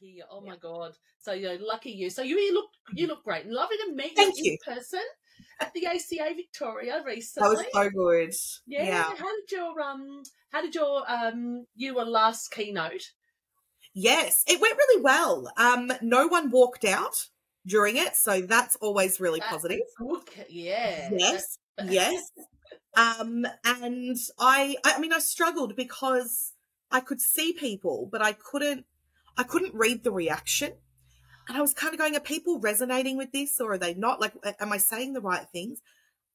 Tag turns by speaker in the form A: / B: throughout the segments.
A: hear you. Oh my God. So lucky you. So you look great. Lovely to meet
B: Thank
A: you
B: you.
A: in person at the ACA Victoria recently.
B: That was so good.
A: Yeah. How did your last keynote?
B: Yes, it went really well. No one walked out during it, so that's always really positive.
A: Good. Yeah.
B: Yes. Yes. And I mean, I struggled because I could see people, but I couldn't read the reaction. And I was kind of going, are people resonating with this or are they not? Like, am I saying the right things?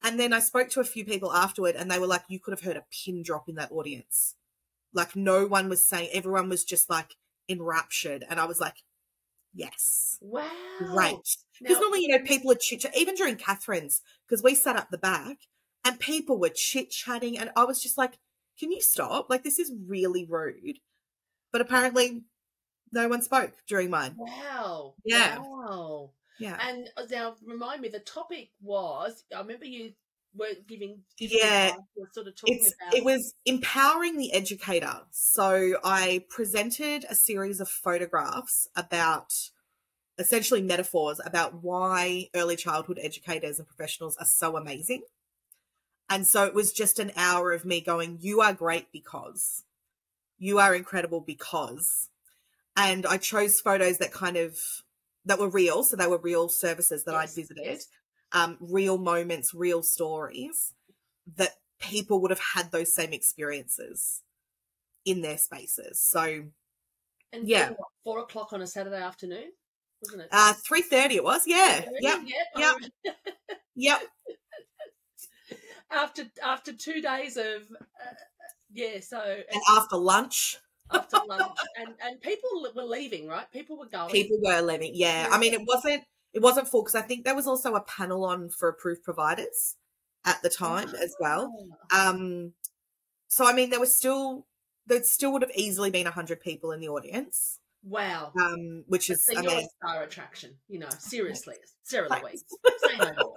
B: And then I spoke to a few people afterward and they were like, you could have heard a pin drop in that audience. Like no one was saying, everyone was just like enraptured. And I was like, yes.
A: Wow.
B: Great. Because normally, people are chit-chatting, even during Catherine's, because we sat up the back and people were chit-chatting and I was just like, can you stop? Like, this is really rude. But apparently no one spoke during mine.
A: Wow.
B: Yeah.
A: Wow.
B: Yeah.
A: And now remind me, the topic was, I remember you were giving sort of talking about.
B: It was empowering the educator. So I presented a series of photographs about essentially metaphors about why early childhood educators and professionals are so amazing. And so it was just an hour of me going, you are great because, you are incredible because. And I chose photos that were real. So they were real services that I'd visited, real moments, real stories that people would have had those same experiences in their spaces. So,
A: and 4 o'clock on a Saturday afternoon, wasn't it?
B: 3:30 it was. Yeah. Yep.
A: After 2 days of,
B: and after lunch.
A: After lunch, and people were leaving, right? People were going.
B: People were leaving, yeah. I mean, it wasn't full because I think there was also a panel on for approved providers at the time as well. So I mean, there still would have easily been 100 people in the audience.
A: Wow.
B: Which is amazing.
A: You're a star attraction, seriously, Sarah Louise. Say no more.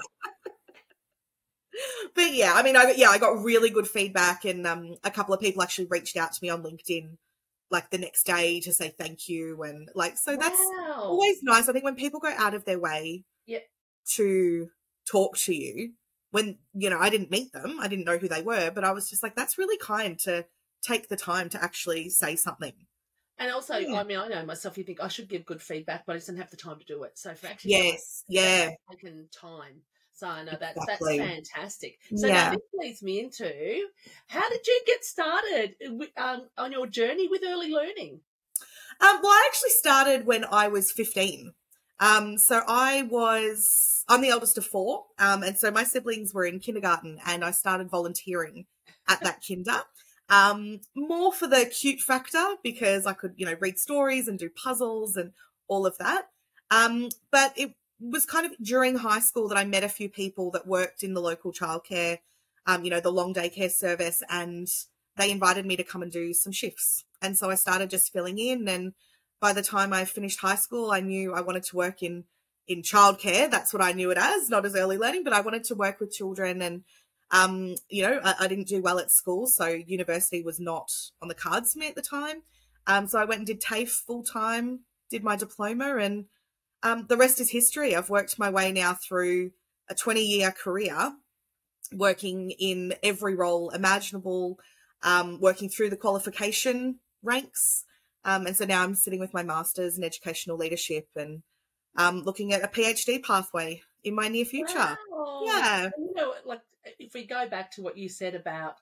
B: But yeah, I mean, I got really good feedback, and a couple of people actually reached out to me on LinkedIn like the next day to say thank you, and like, so that's always nice. I think when people go out of their way to talk to you, when I didn't meet them, I didn't know who they were, but I was just like, that's really kind to take the time to actually say something.
A: And also, I mean, I know myself, you think I should give good feedback, but I just didn't have the time to do it. So for actually taking time. So I know that's fantastic. So now this leads me into, how did you get started on your journey with early learning?
B: Well, I actually started when I was 15. So I'm the eldest of 4. And so my siblings were in kindergarten and I started volunteering at that kinder. More for the cute factor because I could, read stories and do puzzles and all of that. But it was kind of during high school that I met a few people that worked in the local childcare, the long daycare service, and they invited me to come and do some shifts. And so I started just filling in. And by the time I finished high school, I knew I wanted to work in childcare. That's what I knew it as, not as early learning, but I wanted to work with children. And, I didn't do well at school, so university was not on the cards for me at the time. So I went and did TAFE full time, did my diploma, and the rest is history. I've worked my way now through a 20-year career, working in every role imaginable, working through the qualification ranks. And so now I'm sitting with my master's in educational leadership and looking at a PhD pathway in my near future.
A: Wow.
B: Yeah.
A: Like if we go back to what you said about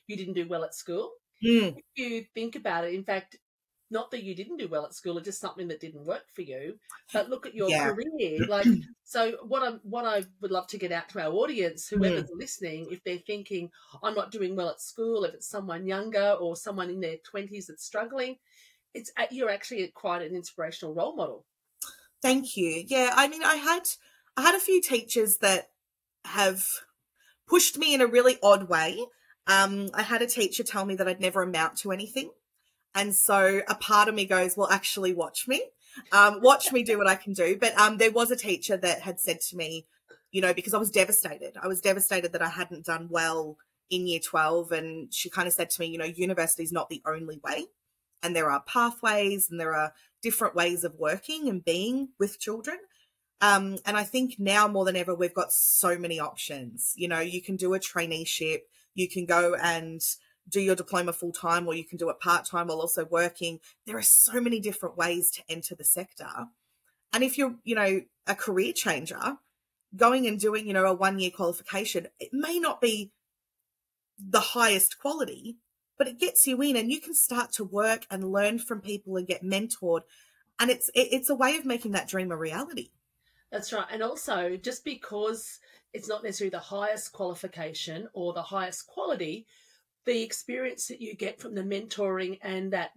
A: you didn't do well at school,
B: if
A: you think about it, in fact, not that you didn't do well at school, it's just something that didn't work for you. But look at your career. Like, so what I would love to get out to our audience, whoever's listening, if they're thinking, I'm not doing well at school, if it's someone younger or someone in their 20s that's struggling, you're actually quite an inspirational role model.
B: Thank you. Yeah, I mean, I had a few teachers that have pushed me in a really odd way. I had a teacher tell me that I'd never amount to anything. And so a part of me goes, well, actually watch me do what I can do. But there was a teacher that had said to me, because I was devastated. I was devastated that I hadn't done well in year 12. And she kind of said to me, university is not the only way and there are pathways and there are different ways of working and being with children. And I think now more than ever, we've got so many options. You know, you can do a traineeship, you can go and do your diploma full time, or you can do it part time while also working. There are so many different ways to enter the sector. And if you're, you know, a career changer, going and doing, you know, a 1-year qualification, it may not be the highest quality, but it gets you in and you can start to work and learn from people and get mentored. And it's a way of making that dream a reality.
A: That's right. And also, just because it's not necessarily the highest qualification or the highest quality, the experience that you get from the mentoring and that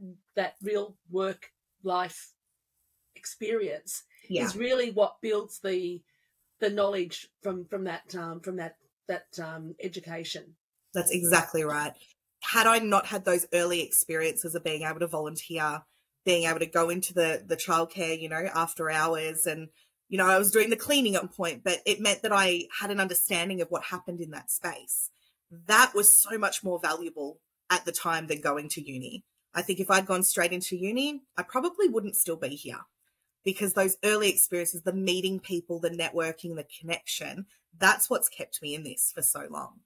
A: real work life experience is really what builds the knowledge from that education.
B: That's exactly right. Had I not had those early experiences of being able to volunteer, being able to go into the childcare, you know, after hours, and, you know, I was doing the cleaning at one point, but it meant that I had an understanding of what happened in that space. That was so much more valuable at the time than going to uni. I think if I'd gone straight into uni, I probably wouldn't still be here, because those early experiences, the meeting people, the networking, the connection, that's what's kept me in this for so long.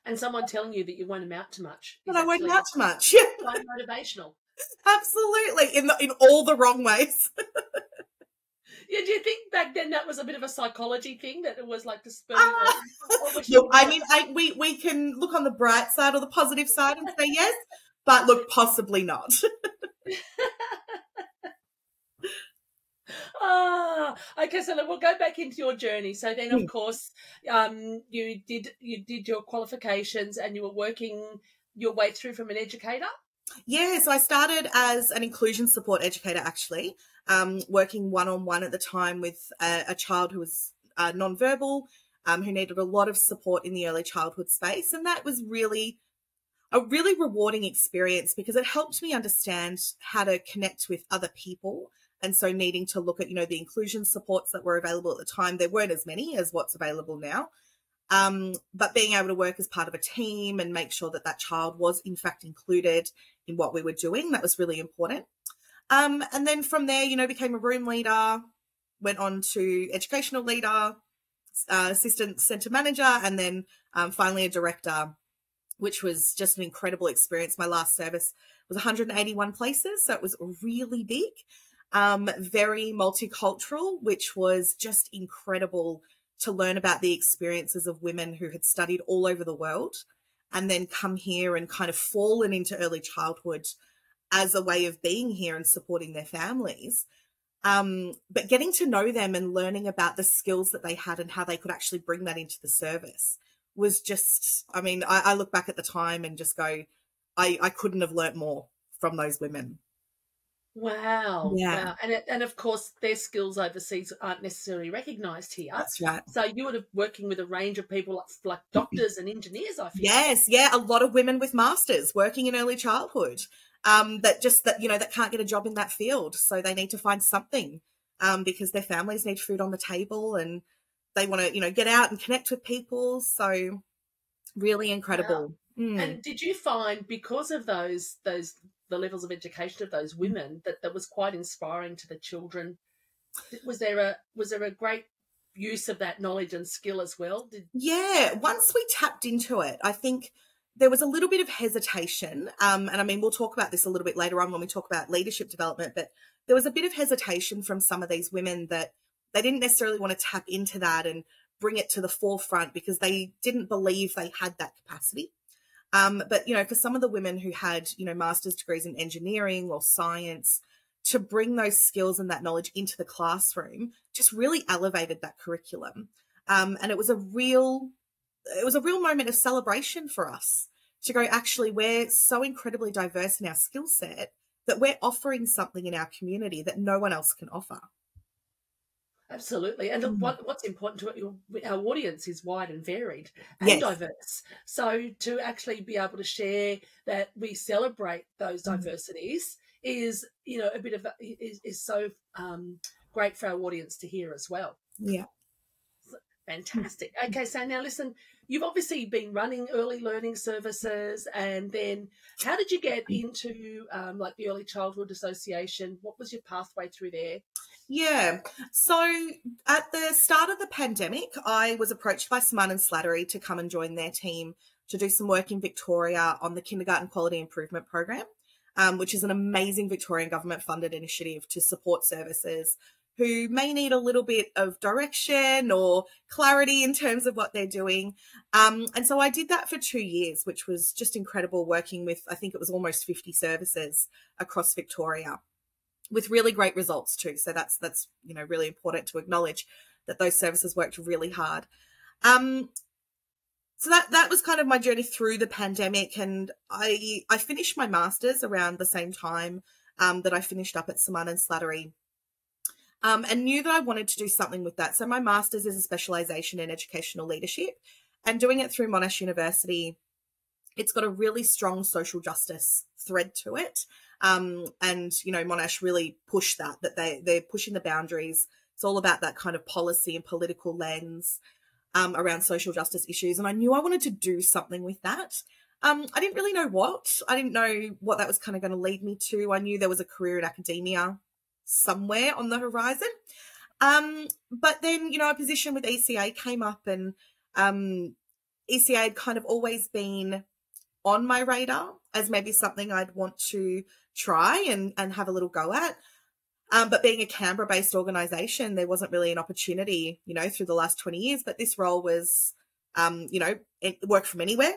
A: And someone telling you that you won't amount to much.
B: But I won't amount to much. Yeah.
A: Quite motivational.
B: Absolutely. In all the wrong ways.
A: Yeah, do you think back then that was a bit of a psychology thing, that it was like the spur?
B: Look, I mean, we can look on the bright side or the positive side and say yes, but look, possibly not.
A: Okay, so we'll go back into your journey. So then, of course, you did your qualifications and you were working your way through from an educator?
B: Yeah, so I started as an inclusion support educator, actually, working one-on-one at the time with a child who was nonverbal, who needed a lot of support in the early childhood space. And that was really a really rewarding experience, because it helped me understand how to connect with other people. And so needing to look at, you know, the inclusion supports that were available at the time. There weren't as many as what's available now. But being able to work as part of a team and make sure that that child was in fact included in what we were doing, that was really important. And then from there, you know, became a room leader, went on to educational leader, assistant centre manager, and then finally a director, which was just an incredible experience. My last service was 181 places, so it was really big, very multicultural, which was just incredible to learn about the experiences of women who had studied all over the world and then come here and kind of fallen into early childhood as a way of being here and supporting their families. But getting to know them and learning about the skills that they had and how they could actually bring that into the service was just, I mean, I look back at the time and just go, I couldn't have learnt more from those women.
A: Wow.
B: Yeah.
A: Wow. And of course, their skills overseas aren't necessarily recognised here.
B: That's right.
A: So you would have working with a range of people like doctors and engineers, I feel.
B: Yes. Yeah. A lot of women with masters working in early childhood that can't get a job in that field. So they need to find something because their families need food on the table and they want to, get out and connect with people. So really incredible.
A: Wow. And did you find, because of the levels of education of those women, that was quite inspiring to the children? Was there a great use of that knowledge and skill as well?
B: Yeah, once we tapped into it, I think there was a little bit of hesitation. And I mean, we'll talk about this a little bit later on when we talk about leadership development, but there was a bit of hesitation from some of these women that they didn't necessarily want to tap into that and bring it to the forefront because they didn't believe they had that capacity. But, for some of the women who had, master's degrees in engineering or science, to bring those skills and that knowledge into the classroom just really elevated that curriculum. And it was a real moment of celebration for us to go, actually, we're so incredibly diverse in our skill set that we're offering something in our community that no one else can offer.
A: Absolutely. And what's important to our audience is wide and varied and diverse. So to actually be able to share that we celebrate those diversities is, a bit of is so great for our audience to hear as well.
B: Yeah.
A: Fantastic. Okay, so now listen, you've obviously been running early learning services, and then how did you get into like the Early Childhood Association? What was your pathway through there?
B: Yeah. So at the start of the pandemic, I was approached by Smart and Slattery to come and join their team to do some work in Victoria on the Kindergarten Quality Improvement Program, which is an amazing Victorian government funded initiative to support services who may need a little bit of direction or clarity in terms of what they're doing. And so I did that for 2 years, which was just incredible, working with, I think it was almost 50 services across Victoria, with really great results too. So that's really important to acknowledge that those services worked really hard. So that was kind of my journey through the pandemic, and I finished my master's around the same time that I finished up at Smart and Slattery, and knew that I wanted to do something with that. So my master's is a specialisation in educational leadership, and doing it through Monash University, it's got a really strong social justice thread to it. And, Monash really push that they're pushing the boundaries. It's all about that kind of policy and political lens around social justice issues. And I knew I wanted to do something with that. I didn't really know what. I didn't know what that was kind of going to lead me to. I knew there was a career in academia somewhere on the horizon. But then, a position with ECA came up, and ECA had kind of always been on my radar as maybe something I'd want to try and have a little go at. But being a Canberra-based organisation, there wasn't really an opportunity, through the last 20 years. But this role was, it worked from anywhere.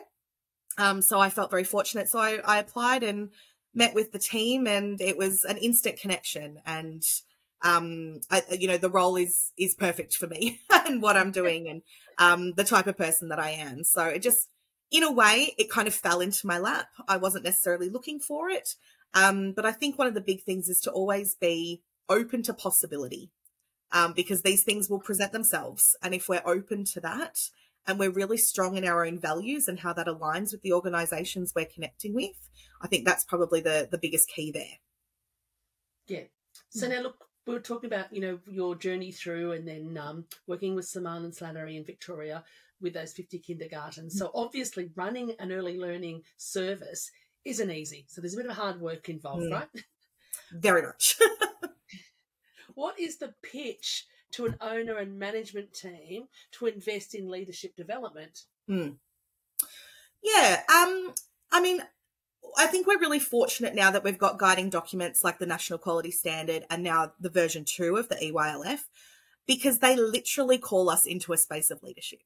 B: So I felt very fortunate. So I applied and met with the team, and it was an instant connection. And, the role is perfect for me and what I'm doing, and the type of person that I am. So it just, in a way, it kind of fell into my lap. I wasn't necessarily looking for it. But I think one of the big things is to always be open to possibility, because these things will present themselves. And if we're open to that, and we're really strong in our own values and how that aligns with the organisations we're connecting with, I think that's probably the biggest key there.
A: Yeah. So now, look, we were talking about, your journey through, and then working with Simone and Slattery in Victoria with those 50 kindergartens. So obviously running an early learning service isn't easy. So there's a bit of hard work involved, right?
B: Very much.
A: What is the pitch to an owner and management team to invest in leadership development?
B: Yeah. I think we're really fortunate now that we've got guiding documents like the National Quality Standard and now the version 2 of the EYLF, because they literally call us into a space of leadership.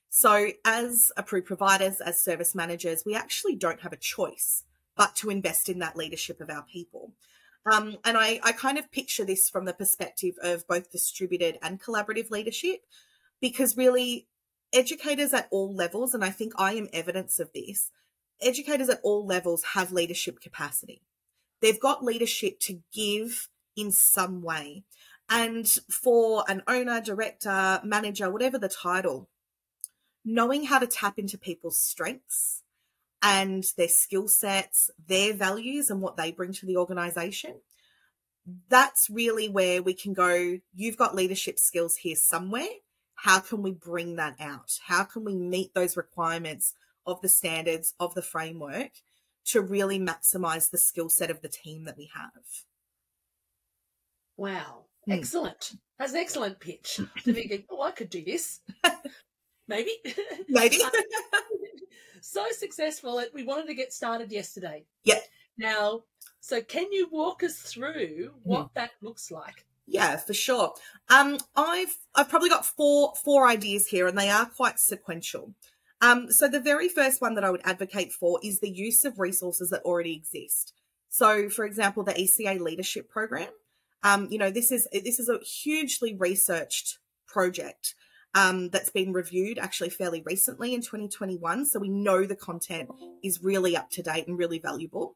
B: So as approved providers, as service managers, we actually don't have a choice but to invest in that leadership of our people. And I kind of picture this from the perspective of both distributed and collaborative leadership, because really educators at all levels, and I think I am evidence of this, educators at all levels have leadership capacity. They've got leadership to give in some way. And for an owner, director, manager, whatever the title, knowing how to tap into people's strengths and their skill sets, their values, and what they bring to the organisation, that's really where we can go, you've got leadership skills here somewhere. How can we bring that out? How can we meet those requirements of the standards, of the framework, to really maximise the skill set of the team that we have?
A: Wow. Excellent. That's an excellent pitch. To be, I could do this. Maybe. So successful that we wanted to get started yesterday.
B: Yeah.
A: Now, so can you walk us through what that looks like?
B: Yeah, for sure. I've probably got four ideas here, and they are quite sequential. So the very first one that I would advocate for is the use of resources that already exist. So, for example, the ECA Leadership Program. This is a hugely researched project that's been reviewed actually fairly recently in 2021. So we know the content is really up to date and really valuable.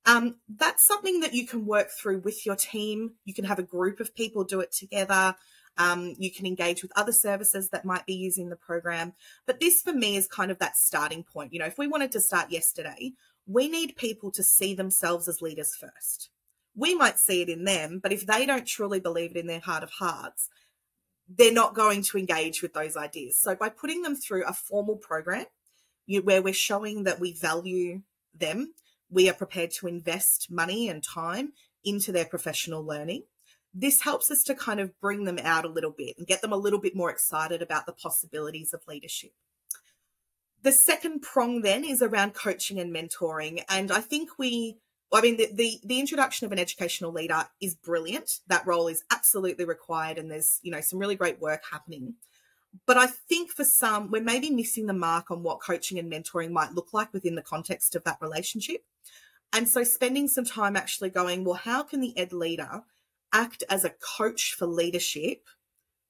B: That's something that you can work through with your team. You can have a group of people do it together. You can engage with other services that might be using the program. But this for me is kind of that starting point. If we wanted to start yesterday, we need people to see themselves as leaders first. We might see it in them, but if they don't truly believe it in their heart of hearts, they're not going to engage with those ideas. So by putting them through a formal program where we're showing that we value them, we are prepared to invest money and time into their professional learning, this helps us to kind of bring them out a little bit and get them a little bit more excited about the possibilities of leadership. The second prong then is around coaching and mentoring. And I think the introduction of an educational leader is brilliant. That role is absolutely required, and there's, some really great work happening. But I think for some, we're maybe missing the mark on what coaching and mentoring might look like within the context of that relationship. And so spending some time actually going, well, how can the ed leader act as a coach for leadership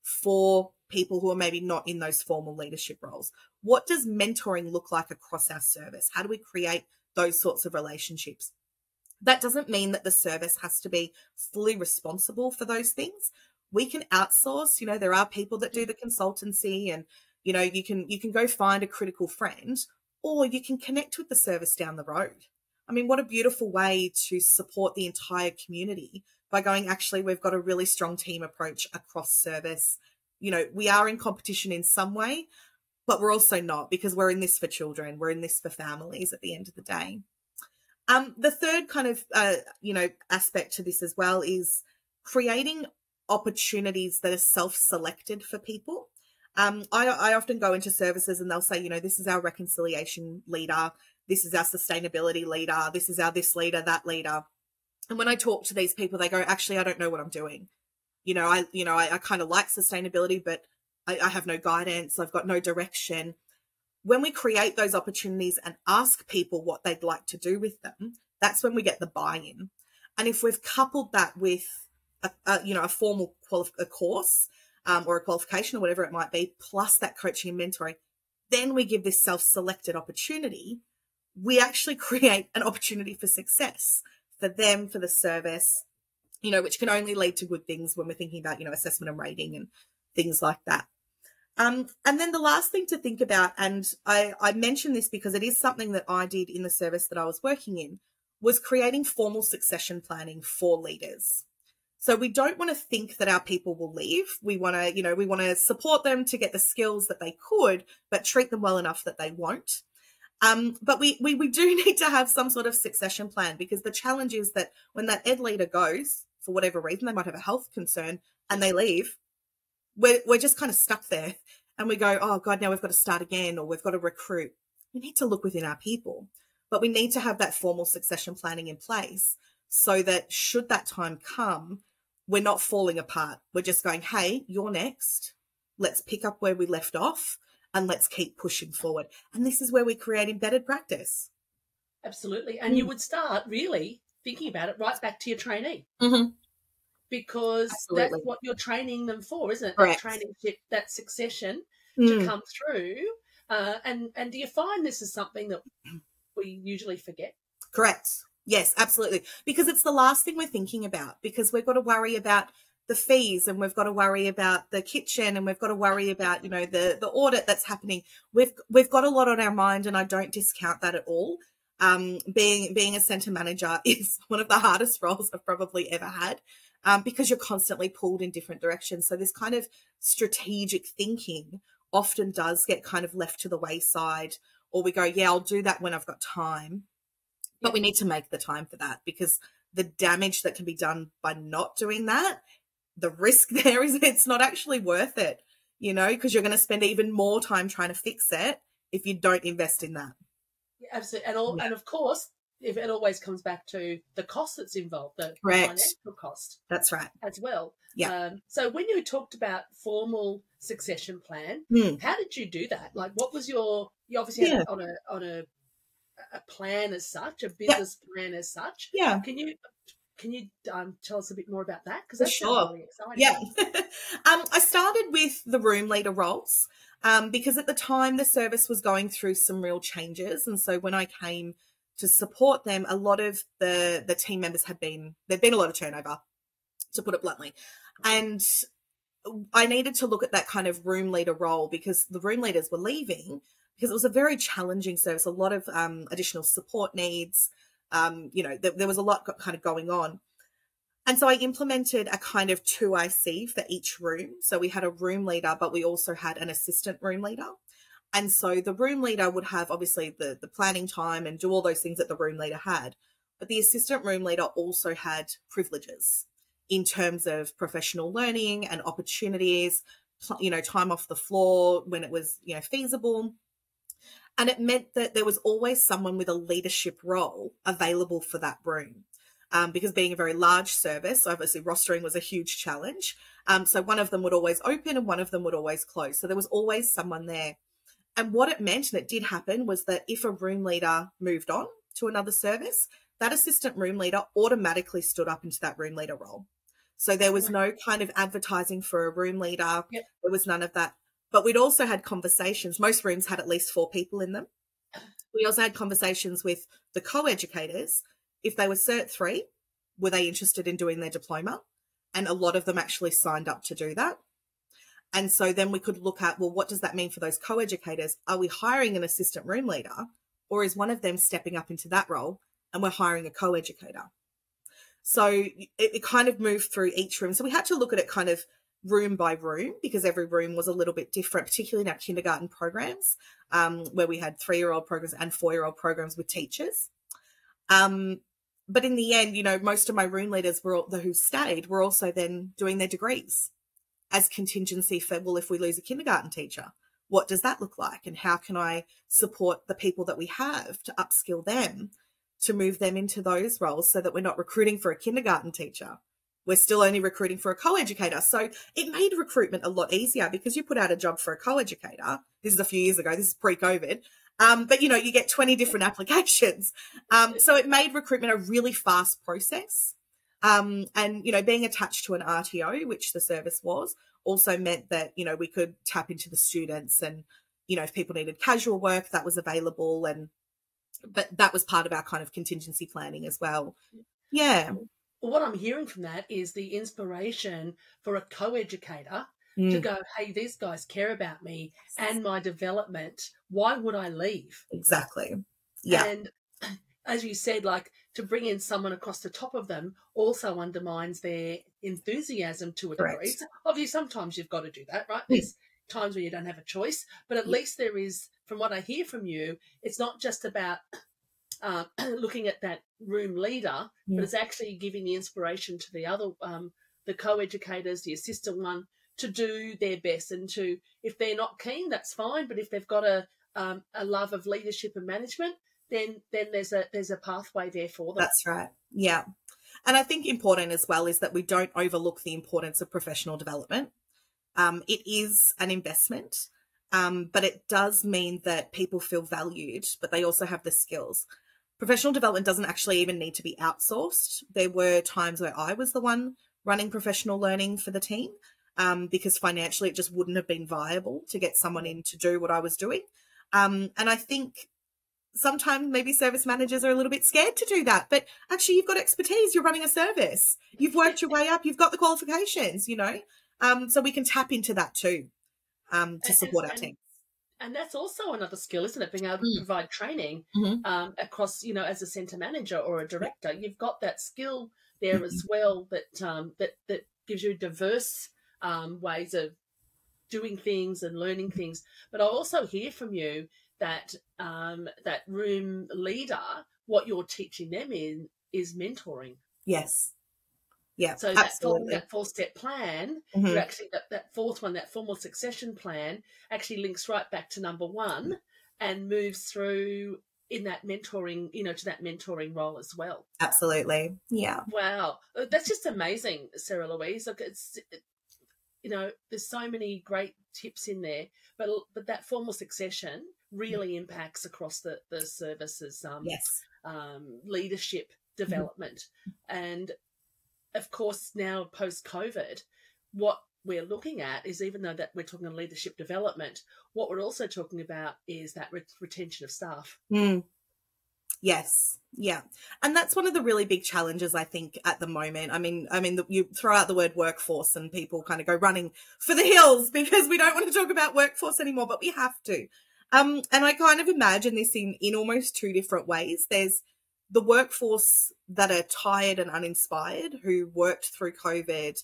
B: for people who are maybe not in those formal leadership roles? What does mentoring look like across our service? How do we create those sorts of relationships? That doesn't mean that the service has to be fully responsible for those things. We can outsource, there are people that do the consultancy, and, you can go find a critical friend, or you can connect with the service down the road. I mean, what a beautiful way to support the entire community by going, actually, we've got a really strong team approach across service. We are in competition in some way, but we're also not, because we're in this for children. We're in this for families at the end of the day. The third kind of, aspect to this as well is creating opportunities that are self-selected for people. I often go into services and they'll say, this is our reconciliation leader, this is our sustainability leader, this is our this leader, that leader. And when I talk to these people, they go, actually, I don't know what I'm doing. I kind of like sustainability, but I have no guidance. I've got no direction. When we create those opportunities and ask people what they'd like to do with them, that's when we get the buy-in. And if we've coupled that with a formal course or a qualification or whatever it might be, plus that coaching and mentoring, then we give this self-selected opportunity. We actually create an opportunity for success for them, for the service, which can only lead to good things when we're thinking about, assessment and rating and things like that. And then the last thing to think about, and I mention this because it is something that I did in the service that I was working in, was creating formal succession planning for leaders. So we don't want to think that our people will leave. We want to, support them to get the skills that they could, but treat them well enough that they won't. But we do need to have some sort of succession plan, because the challenge is that when that ed leader goes, for whatever reason, they might have a health concern and they leave, we're just kind of stuck there, and we go, oh God, now we've got to start again, or we've got to recruit. We need to look within our people, but we need to have that formal succession planning in place so that should that time come, we're not falling apart. We're just going, hey, you're next. Let's pick up where we left off and let's keep pushing forward. And this is where we create embedded practice.
A: Absolutely. And you would start really thinking about it right back to your trainee.
B: Mm-hmm.
A: Because
B: Absolutely.
A: that's what you're training them for, isn't it?
B: Correct.
A: That training, that succession to come through. And do you find this is something that we usually forget?
B: Correct. Yes, absolutely. Because it's the last thing we're thinking about, because we've got to worry about the fees, and we've got to worry about the kitchen, and we've got to worry about, the audit that's happening. We've got a lot on our mind, and I don't discount that at all. Being a centre manager is one of the hardest roles I've probably ever had, because you're constantly pulled in different directions. So this kind of strategic thinking often does get kind of left to the wayside, or we go, yeah, I'll do that when I've got time. But we need to make the time for that, because the damage that can be done by not doing that, the risk there is it's not actually worth it, because you're going to spend even more time trying to fix it if you don't invest in that.
A: Yeah, absolutely. And of course, if it always comes back to the cost that's involved, the
B: Correct.
A: financial cost.
B: That's right.
A: As well.
B: Yeah.
A: So when you talked about formal succession plan, how did you do that? Like, what was you obviously had it on a plan as such, a business plan as such.
B: Yeah.
A: Can you tell us a bit more about that? Because that's really exciting.
B: Yeah. I started with the room leader roles because at the time the service was going through some real changes. And so when I came to support them, a lot of the team members there'd been a lot of turnover, to put it bluntly. And I needed to look at that kind of room leader role, because the room leaders were leaving, because it was a very challenging service, a lot of additional support needs. There was a lot kind of going on. And so I implemented a kind of 2IC for each room. So we had a room leader, but we also had an assistant room leader. And so the room leader would have obviously the planning time and do all those things that the room leader had. But the assistant room leader also had privileges in terms of professional learning and opportunities, you know, time off the floor when it was, you know, feasible. And it meant that there was always someone with a leadership role available for that room. Because being a very large service, obviously rostering was a huge challenge. So one of them would always open and one of them would always close. So there was always someone there. And what it meant, and it did happen, was that if a room leader moved on to another service, that assistant room leader automatically stood up into that room leader role. So there was no kind of advertising for a room leader.
A: Yep.
B: There was none of that. But we'd also had conversations. Most rooms had at least 4 people in them. We also had conversations with the co-educators. If they were Cert 3, were they interested in doing their diploma? And a lot of them actually signed up to do that. And so then we could look at, well, what does that mean for those co-educators? Are we hiring an assistant room leader, or is one of them stepping up into that role and we're hiring a co-educator? So it kind of moved through each room. So we had to look at it kind of room by room because every room was a little bit different, particularly in our kindergarten programs, where we had 3-year-old programs and 4-year-old programs with teachers. But in the end, you know, most of my room leaders who stayed were also then doing their degrees as contingency for, well, if we lose a kindergarten teacher, what does that look like? And how can I support the people that we have to upskill them, to move them into those roles so that we're not recruiting for a kindergarten teacher. We're still only recruiting for a co-educator. So it made recruitment a lot easier because you put out a job for a co-educator. This is a few years ago. This is pre-COVID. But, you know, you get 20 different applications. So it made recruitment a really fast process. And, you know, being attached to an RTO, which the service was, also meant that, you know, we could tap into the students and, you know, if people needed casual work, that was available. But that was part of our kind of contingency planning as well. Yeah.
A: Well, what I'm hearing from that is the inspiration for a co-educator to go, hey, these guys care about me and my development. Why would I leave?
B: Exactly. Yeah.
A: And as you said, like to bring in someone across the top of them also undermines their enthusiasm to a degree. So obviously, sometimes you've got to do that, right? There's times where you don't have a choice, but at least there is, from what I hear from you, it's not just about looking at that room leader, but it's actually giving the inspiration to the other, the co-educators, the assistant one, to do their best. And to, if they're not keen, that's fine. But if they've got a love of leadership and management, then there's a pathway there for them.
B: That's right. Yeah. And I think important as well is that we don't overlook the importance of professional development. It is an investment, but it does mean that people feel valued, but they also have the skills. Professional development doesn't actually even need to be outsourced. There were times where I was the one running professional learning for the team, because financially it just wouldn't have been viable to get someone in to do what I was doing. And I think sometimes maybe service managers are a little bit scared to do that, but actually you've got expertise, you're running a service, you've worked your way up, you've got the qualifications, you know, so we can tap into that too, to support our team.
A: And that's also another skill, isn't it? Being able to provide training across, you know, as a centre manager or a director, you've got that skill there as well that gives you diverse ways of doing things and learning things. But I also hear from you that that room leader, what you're teaching them in is mentoring.
B: Yes. Yeah,
A: so
B: absolutely.
A: that 4-step plan, you actually that fourth one, that formal succession plan, actually links right back to number 1 and moves through in that mentoring, you know, to that mentoring role as well.
B: Absolutely. Yeah.
A: Wow, that's just amazing, Sarah Louise. Look, it's, you know, there's so many great tips in there, but that formal succession really impacts across the services. Leadership development. And of course, now post-COVID, what we're looking at is, even though that we're talking about leadership development, what we're also talking about is that retention of staff.
B: Yes. Yeah. And that's one of the really big challenges, I think, at the moment. I mean, you throw out the word workforce and people kind of go running for the hills because we don't want to talk about workforce anymore, but we have to. And I kind of imagine this in almost 2 different ways. There's the workforce that are tired and uninspired, who worked through COVID,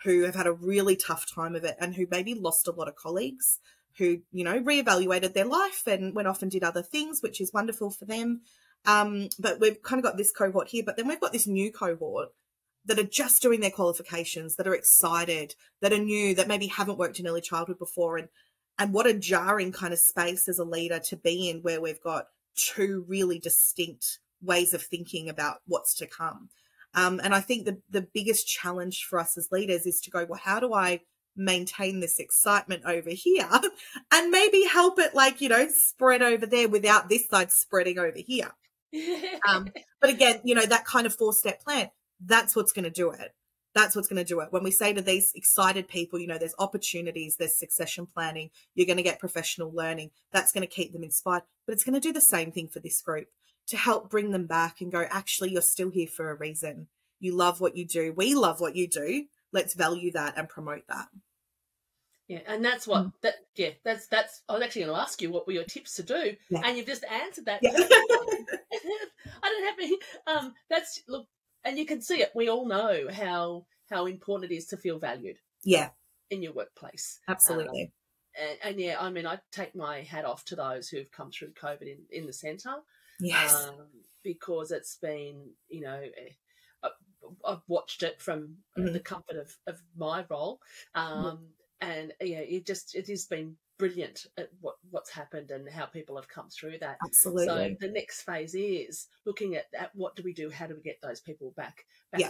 B: who have had a really tough time of it, and who maybe lost a lot of colleagues, who, you know, reevaluated their life and went off and did other things, which is wonderful for them. But we've kind of got this cohort here, but then we've got this new cohort that are just doing their qualifications, that are excited, that are new, that maybe haven't worked in early childhood before. And what a jarring kind of space as a leader to be in, where we've got two really distinct ways of thinking about what's to come. And I think the biggest challenge for us as leaders is to go, well, how do I maintain this excitement over here and maybe help it, like, you know, spread over there without this side spreading over here. But again, you know, that kind of 4-step plan, that's what's going to do it. That's what's going to do it. When we say to these excited people, you know, there's opportunities, there's succession planning, you're going to get professional learning, that's going to keep them inspired. But it's going to do the same thing for this group, to help bring them back and go, actually, you're still here for a reason. You love what you do. We love what you do. Let's value that and promote that.
A: Yeah, and that's what that's. I was actually going to ask you what were your tips to do, and you've just answered that. Yeah. I don't have any. That's look, and you can see it. We all know how important it is to feel valued.
B: Yeah,
A: in your workplace,
B: absolutely.
A: And yeah, I mean, I take my hat off to those who've come through COVID in the centre.
B: Yes,
A: because it's been, you know, I've watched it from the comfort of my role. And yeah, it has been brilliant at what's happened and how people have come through that.
B: Absolutely.
A: So the next phase is looking at what do we do? How do we get those people back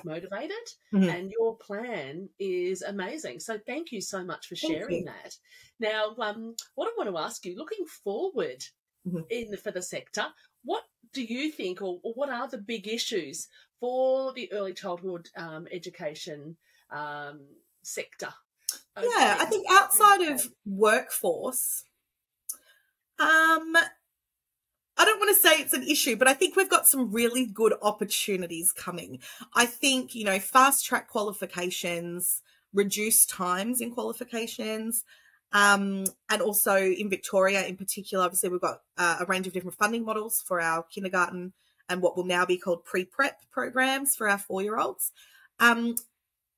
A: motivated? And your plan is amazing. So thank you so much for sharing that. Now, what I want to ask you, looking forward for the sector, what do you think, or what are the big issues for the early childhood education sector?
B: Yeah, I think outside of workforce, I don't want to say it's an issue, but I think we've got some really good opportunities coming. I think, you know, fast track qualifications, reduced times in qualifications, and also in Victoria in particular, obviously we've got a range of different funding models for our kindergarten and what will now be called pre-prep programs for our 4-year-olds.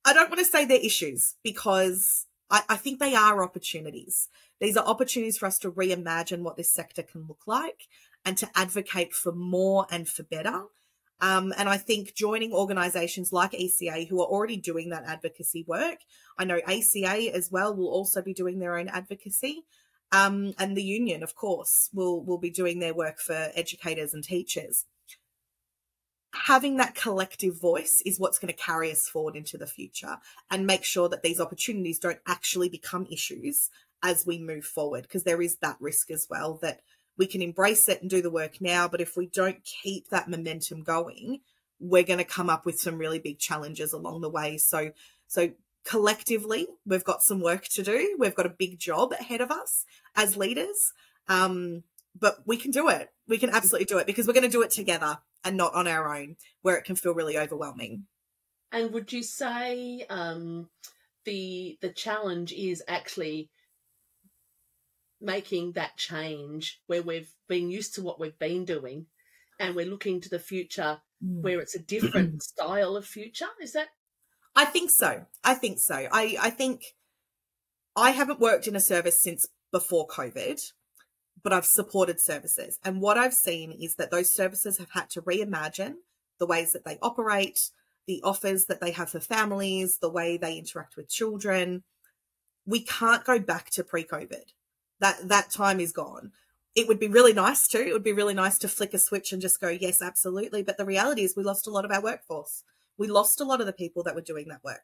B: I don't want to say they're issues, because I think they are opportunities. These are opportunities for us to reimagine what this sector can look like and to advocate for more and for better. And I think joining organisations like ECA, who are already doing that advocacy work, I know ACA as well will also be doing their own advocacy, and the union, of course, will be doing their work for educators and teachers. Having that collective voice is what's going to carry us forward into the future and make sure that these opportunities don't actually become issues as we move forward, because there is that risk as well that we can embrace it and do the work now, but if we don't keep that momentum going, we're going to come up with some really big challenges along the way. So collectively, we've got some work to do. We've got a big job ahead of us as leaders, but we can do it. We can absolutely do it, because we're going to do it together and not on our own, where it can feel really overwhelming.
A: And would you say the challenge is actually making that change, where we've been used to what we've been doing and we're looking to the future where it's a different style of future? Is that?
B: I think so. I think I haven't worked in a service since before COVID, but I've supported services. And what I've seen is that those services have had to reimagine the ways that they operate, the offers that they have for families, the way they interact with children. We can't go back to pre-COVID. That time is gone. It would be really nice to. It would be really nice to flick a switch and just go, yes, absolutely. But the reality is we lost a lot of our workforce. We lost a lot of the people that were doing that work.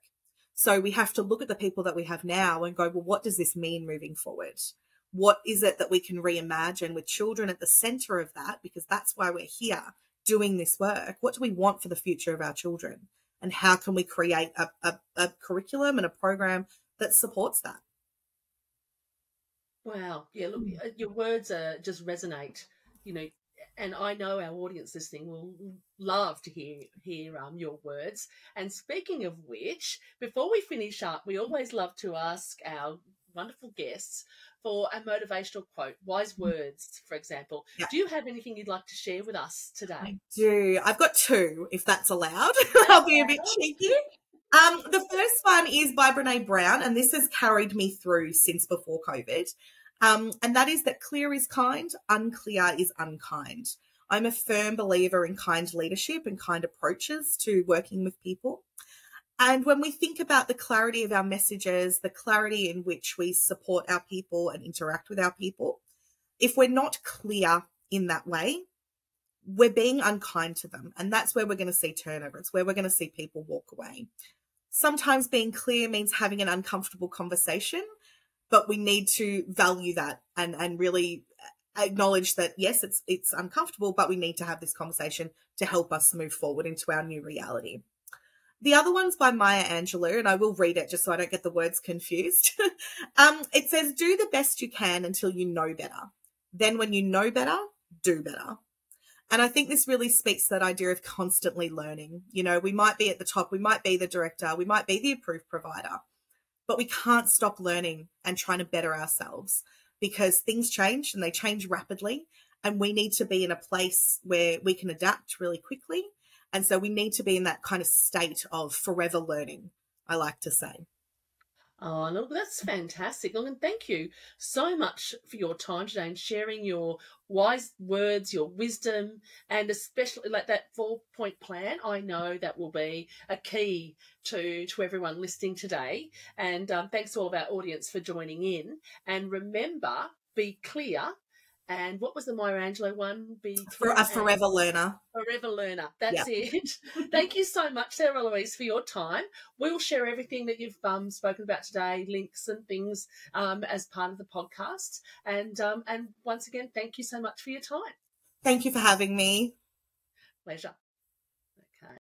B: So we have to look at the people that we have now and go, well, what does this mean moving forward? What is it that we can reimagine with children at the centre of that? Because that's why we're here doing this work. What do we want for the future of our children? And how can we create a curriculum and a program that supports that?
A: Wow. Yeah, look, your words just resonate, you know, and I know our audience listening will love to hear your words. And speaking of which, before we finish up, we always love to ask our wonderful guests for a motivational quote, wise words, for example. Yeah. Do you have anything you'd like to share with us today?
B: I do. I've got two, if that's allowed. I'll be a bit cheeky. The first one is by Brene Brown, and this has carried me through since before COVID. And that is that clear is kind, unclear is unkind. I'm a firm believer in kind leadership and kind approaches to working with people. And when we think about the clarity of our messages, the clarity in which we support our people and interact with our people, if we're not clear in that way, we're being unkind to them. And that's where we're going to see turnover. It's where we're going to see people walk away. Sometimes being clear means having an uncomfortable conversation, but we need to value that and really acknowledge that, yes, it's uncomfortable, but we need to have this conversation to help us move forward into our new reality. The other one's by Maya Angelou, and I will read it just so I don't get the words confused. It says, do the best you can until you know better. Then when you know better, do better. And I think this really speaks to that idea of constantly learning. You know, we might be at the top, we might be the director, we might be the approved provider, but we can't stop learning and trying to better ourselves because things change and they change rapidly. And we need to be in a place where we can adapt really quickly. And so we need to be in that kind of state of forever learning, I like to say.
A: Oh, look, that's fantastic. And thank you so much for your time today and sharing your wise words, your wisdom, and especially like that 4-point plan. I know that will be a key to everyone listening today. And thanks to all of our audience for joining in. And remember, be clear. And what was the Maya Angelou one?
B: For a forever learner.
A: Forever learner. That's it. Thank you so much, Sarah Louise, for your time. We'll share everything that you've spoken about today, links and things as part of the podcast. And once again, thank you so much for your time.
B: Thank you for having me.
A: Pleasure.